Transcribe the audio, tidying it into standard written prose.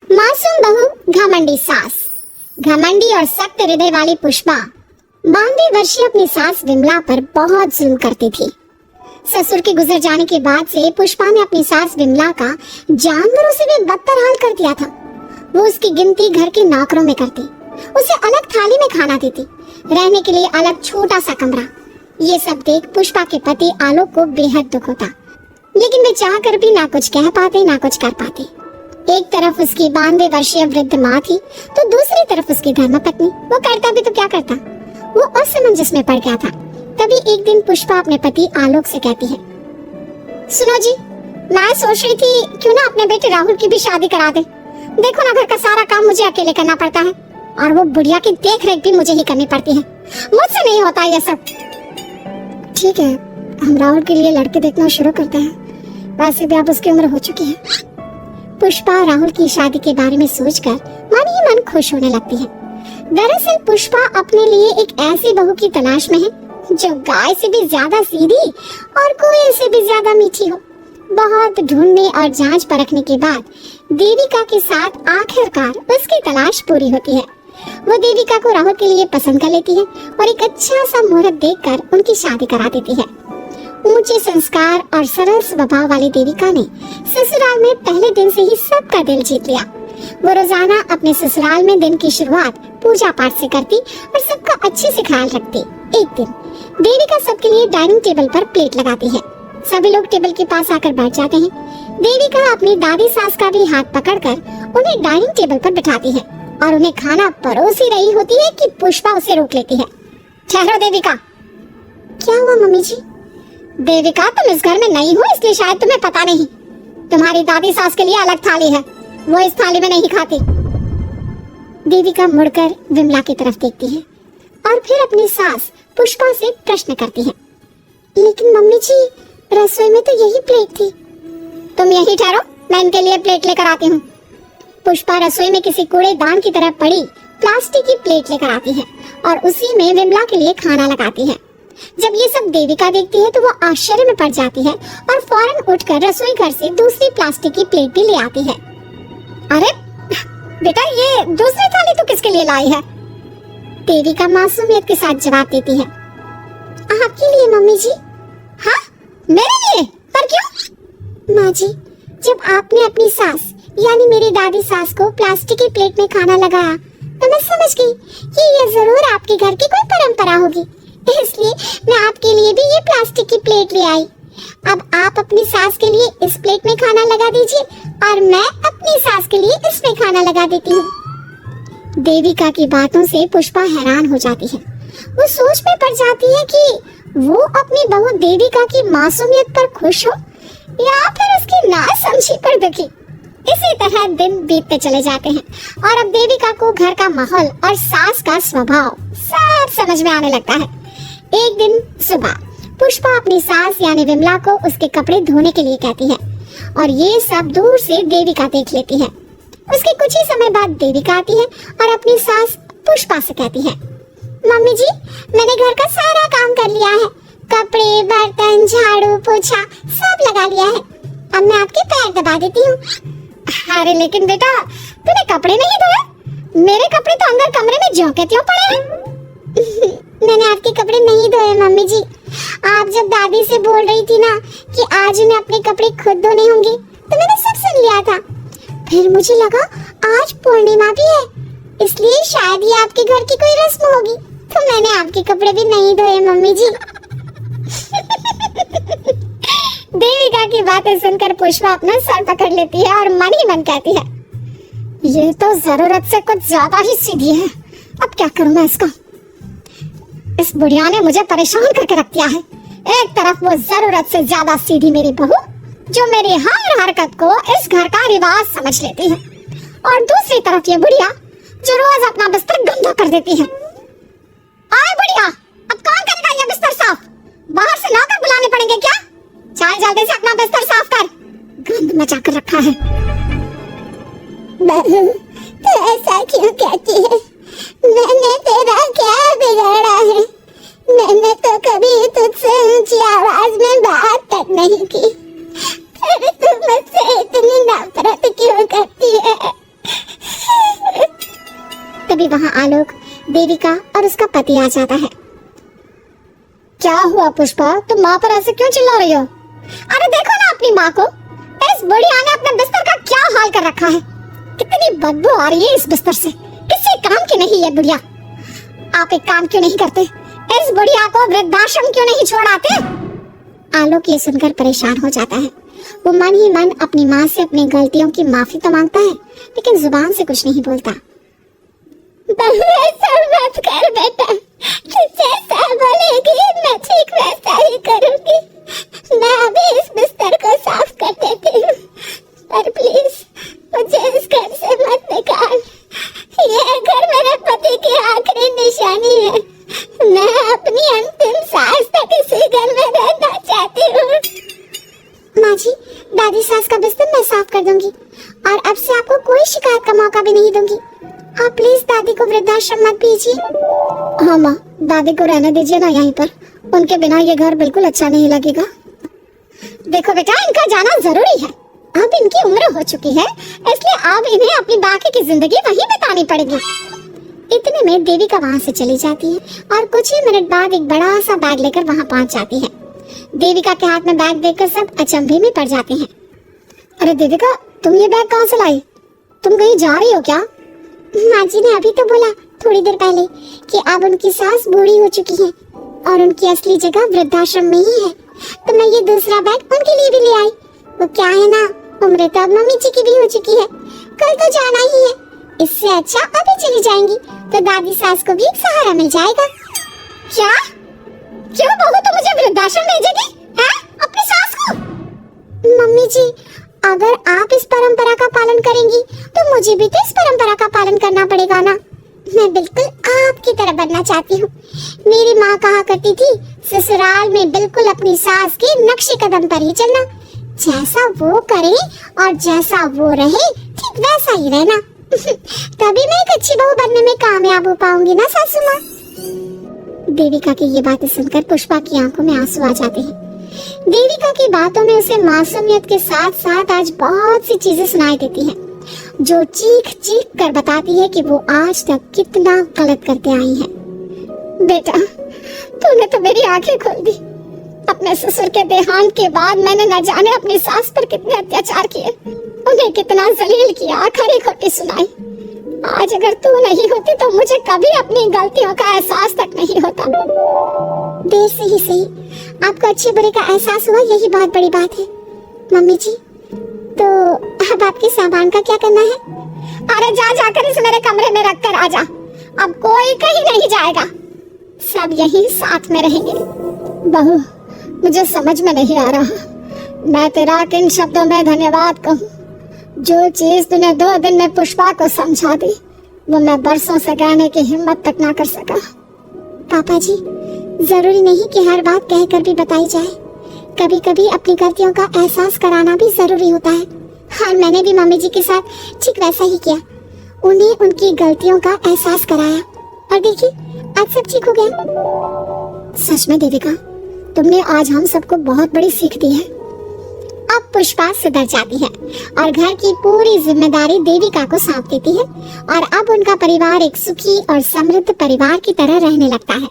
मासूम बहू, घमंडी सास। घमंडी और सख्त हृदय वाली पुष्पा 92 वर्षीय अपनी सास विमला पर बहुत जुल्म करती थी। ससुर के गुजर जाने के बाद से पुष्पा ने अपनी सास विमला का जानवरों से भी बदतर हाल कर दिया था। वो उसकी गिनती घर के नौकरों में करती, उसे अलग थाली में खाना देती, रहने के लिए अलग छोटा सा कमरा। ये सब देख पुष्पा के पति आलोक को बेहद दुख होता, लेकिन वे चाह कर भी ना कुछ कह पाते ना कुछ कर पाते। एक तरफ उसकी 92 वर्षीय वृद्ध माँ थी, तो दूसरी तरफ उसकी धर्मपत्नी। वो करता भी तो क्या करता, वो असमंजस में पड़ गया था। तभी एक दिन पुष्पा अपने पति आलोक से कहती है, सुनो जी, मैं सोच रही थी क्यों ना अपने बेटे राहुल की भी शादी करा दे। देखो ना, घर का सारा काम मुझे अकेले करना पड़ता है और वो बुढ़िया की देख रेख भी मुझे ही करनी पड़ती है। मुझसे नहीं होता ये सब। ठीक है, हम राहुल के लिए लड़के देखना शुरू करते हैं। वैसे भी अब उसकी उम्र हो चुकी है। पुष्पा राहुल की शादी के बारे में सोचकर मन ही मन खुश होने लगती है। दरअसल पुष्पा अपने लिए एक ऐसी बहू की तलाश में है जो गाय से भी ज्यादा सीधी और कोयल से भी ज्यादा मीठी हो। बहुत ढूंढने और जांच परखने के बाद देविका के साथ आखिरकार उसकी तलाश पूरी होती है। वो देविका को राहुल के लिए पसंद कर लेती है और एक अच्छा सा मुहूर्त देखकर उनकी शादी करा देती है। ऊंचे संस्कार और सरल स्वभाव वाली देविका ने ससुराल में पहले दिन से ही सबका दिल जीत लिया। वो रोजाना अपने ससुराल में दिन की शुरुआत पूजा पाठ से करती और सबका अच्छे से ख्याल रखती। एक दिन देविका सबके लिए डाइनिंग टेबल पर प्लेट लगाती है। सभी लोग टेबल के पास आकर बैठ जाते हैं। देविका अपनी दादी सास का भी हाथ पकड़कर उन्हें डाइनिंग टेबल पर बिठाती है और उन्हें खाना परोस ही रही होती है कि पुष्पा उसे रोक लेती है। ठहरो देविका। क्या हुआ मम्मी जी? देविका, तुम इस घर में नई हो इसलिए शायद तुम्हें पता नहीं, तुम्हारी दादी सास के लिए अलग थाली है, वो इस थाली में नहीं खाती। देविका मुड़कर विमला की तरफ देखती है और फिर अपनी सास पुष्पा से प्रश्न करती है, लेकिन मम्मी जी, रसोई में तो यही प्लेट थी। तुम यही ठहरो, मैं इनके लिए प्लेट लेकर आती हूँ। पुष्पा रसोई में किसी कूड़ेदान की तरह पड़ी प्लास्टिक की प्लेट लेकर आती है और उसी में विमला के लिए खाना लगाती है। जब ये सब देविका देखती है तो वो आश्चर्य में पड़ जाती है और फौरन उठकर रसोई घर से दूसरी प्लास्टिक की प्लेट भी ले आती है। अरे बेटा, ये दूसरी थाली तो किसके लिए लाई है? देविका मासूमियत के साथ जवाब देती है, आपके लिए मम्मी जी। हाँ, मेरे लिए? पर क्यों? माँ जी, जब आपने अपनी सास यानी मेरी दादी सास को प्लास्टिक की प्लेट में खाना लगाया तो मैं समझ गई कि ये जरूर आपके घर की कोई परंपरा होगी, इसलिए मैं आपके लिए भी ये प्लास्टिक की प्लेट ले आई। अब आप अपनी सास के लिए इस प्लेट में खाना लगा दीजिए और मैं अपनी सास के लिए इसमें खाना लगा देती हूँ। देविका की बातों से पुष्पा हैरान हो जाती है। वो सोच में पड़ जाती है कि वो अपनी बहू देविका की मासूमियत पर खुश हो या फिर उसकी नासमझी पर दुखी। इसी तरह दिन बीतते चले जाते हैं और अब देविका को घर का माहौल और सास का स्वभाव सब समझ में आने लगता है। एक दिन सुबह पुष्पा अपनी सास यानी विमला को उसके कपड़े धोने के लिए कहती है और ये सब दूर से देविका देख लेती है। उसके कुछ ही समय बाद देविका आती है और अपनी सास पुष्पा से कहती है, मम्मी जी, मैंने घर का सारा काम कर लिया है, कपड़े, बर्तन, झाड़ू, पोछा सब लगा लिया है। अब मैं आपके पैर दबा देती हूँ। अरे लेकिन बेटा, तूने कपड़े नहीं धोए? मेरे कपड़े तो अंदर कमरे में झोंके क्यों पड़े हैं? मैंने आपके कपड़े नहीं धोए मम्मी जी। आप जब दादी से बोल रही थी ना कि आज उन्हें अपने कपड़े खुद धोने होंगे तो मैंने सब सुन लिया था। फिर मुझे लगा आज पूर्णिमा भी है, इसलिए शायद ये आपके घर की कोई रस्म होगी, तो मैंने आपके कपड़े भी नहीं धोए मम्मी जी। देविका की बातें सुनकर पुष्पा अपना सर पकड़ लेती है और मन ही मन कहती है, ये तो जरूरत से कुछ ज्यादा ही सीधी है। अब क्या करूं मैं इसका? इस बुढ़िया ने मुझे परेशान करके रख दिया है। एक तरफ वो जरूरत से ज्यादा सीधी मेरी बहू जो मेरी हर हरकत को इस घर का रिवाज समझ लेती है, और दूसरी तरफ ये बुढ़िया जो रोज अपना बिस्तर गंदा कर देती है। आए बुढ़िया, अब कौन करेगा ये बिस्तर साफ? बाहर से नौकर बुलाने पड़ेंगे क्या? चल जल्दी से अपना बिस्तर साफ कर, गंद मचा कर रखा है। बहू, तो ऐसा क्यों कहती है? मैंने तेरा क्या बिगाड़ा है? मैंने तो कभी तुझसे ऊंची आवाज में बात तक नहीं की, फिर तू मुझसे इतनी नफरत क्यों करती है? वहाँ आलोक, देविका और उसका पति आ जाता है। क्या हुआ पुष्पा, तुम माँ पर ऐसे क्यों चिल्ला रही हो? अरे देखो ना अपनी माँ को, इस बुढ़िया ने अपने बिस्तर का क्या हाल कर रखा है। कितनी बदबू आ रही है इस बिस्तर से, किसी काम की नहीं है बुढ़िया। आप एक काम क्यों नहीं करते, इस बुढ़िया को वृद्धाश्रम क्यों नहीं छोड़ाते? आलोक ये सुनकर परेशान हो जाता है। वो मन ही मन अपनी माँ से अपनी गलतियों की माफी तो मांगता है, लेकिन जुबान से कुछ नहीं बोलता। बहू ऐसा मत कर बेटा, तू जैसा बोलेगी मैं ठीक वैसा ही करूंगी। मैं अभी इस बिस्तर को साफ कर देती हूँ, पर प्लीज मुझे इस घर से मत निकाल। यह घर मेरे पति की आखिरी निशानी है। मैं अपनी अंतिम सांस तक इसी घर में रहना चाहती हूँ। माँ जी, दादी सास का बिस्तर मैं साफ कर दूंगी और अब से आपको कोई शिकायत का मौका भी नहीं दूंगी। आप प्लीज दादी को वृद्धाश्रम मत भेजिए। हाँ माँ, दादी को रहने दीजिए ना यहीं पर, उनके बिना ये घर बिल्कुल अच्छा नहीं लगेगा। देखो बेटा, इनका जाना जरूरी है, अब इनकी उम्र हो चुकी है, इसलिए अब इन्हें अपनी बाकी की जिंदगी वहीं बितानी पड़ेगी। इतने में देविका वहाँ से चली जाती है और कुछ ही मिनट बाद एक बड़ा सा बैग लेकर वहाँ पहुँच जाती है। देविका के हाथ में बैग देखकर सब अचंभे में पड़ जाते हैं। अरे देविका, तुम ये बैग कहाँ से लाई? तुम कहीं जा रही हो क्या? माँ जी ने अभी तो बोला थोड़ी देर पहले कि अब उनकी सास बूढ़ी हो चुकी है और उनकी असली जगह वृद्धाश्रम में ही है, तो मैं ये दूसरा बैग उनके लिए भी ले आई। वो क्या है ना, उम्र तो अब मम्मी जी की भी हो चुकी है, कल तो जाना ही है, इससे अच्छा अभी चली जाएंगी तो दादी सास को भी एक सहारा मिल जाएगा। क्या? क्यों बहू, तो मुझे वृद्धाश्रम भेजेगी हैं? अपनी सास को? मम्मी जी, अगर आप इस परंपरा का पालन करेंगी तो मुझे भी तो इस परंपरा का पालन करना पड़ेगा ना। मैं बिल्कुल आपकी तरह बनना चाहती हूँ। मेरी माँ कहा करती थी, ससुराल में बिल्कुल अपनी सास के नक्शे कदम पर ही चलना, जैसा वो करे और जैसा वो रहे ठीक वैसा ही रहना। तभी मैं एक अच्छी बहू बनने में कामयाब हो पाऊंगी ना सासू माँ। देविका की ये बातें सुनकर पुष्पा की आंखों में आंसू आ जाते हैं। देविका की बातों में उसे मासूमियत के साथ साथ आज बहुत सी चीजें सुनाई देती हैं, जो चीख चीख कर बताती है कि वो आज तक कितना गलत करते आई है। बेटा, तूने तो मेरी आंखें खोल दी। अपने ससुर के देहांत के बाद मैंने न जाने अपनी सास पर कितने अत्याचार किए, उन्हें कितना जलील किया, खरी खोटी सुनाई। आज अगर तू नहीं होती तो मुझे कभी अपनी गलतियों का एहसास तक नहीं होता। देर से ही सही, आपको अच्छे बुरे का एहसास हुआ, यही बहुत बड़ी बात है। मम्मी जी, तो अब आपके सामान का क्या करना है? अरे जा जाकर इसे मेरे कमरे में रख कर आ जा, अब कोई कहीं नहीं जाएगा, सब यहीं साथ में रहेंगे। बहू, मुझे समझ में नहीं आ रहा मैं तेरा किन शब्दों में धन्यवाद कहूँ। जो चीज तूने 2 दिन में पुष्पा को समझा दी, वो मैं बरसों से कहने की हिम्मत तक ना कर सका। पापा जी, जरूरी नहीं कि हर बात कहकर भी बताई जाए, कभी कभी अपनी गलतियों का एहसास कराना भी जरूरी होता है। और मैंने भी मम्मी जी के साथ ठीक वैसा ही किया, उन्हें उनकी गलतियों का एहसास कराया और देखिए आज सब ठीक हो गया। सच में देविका, तुमने आज हम सबको बहुत बड़ी सीख दी है। अब पुष्पा सुधर जाती है और घर की पूरी जिम्मेदारी देविका को सौंप देती है और अब उनका परिवार एक सुखी और समृद्ध परिवार की तरह रहने लगता है।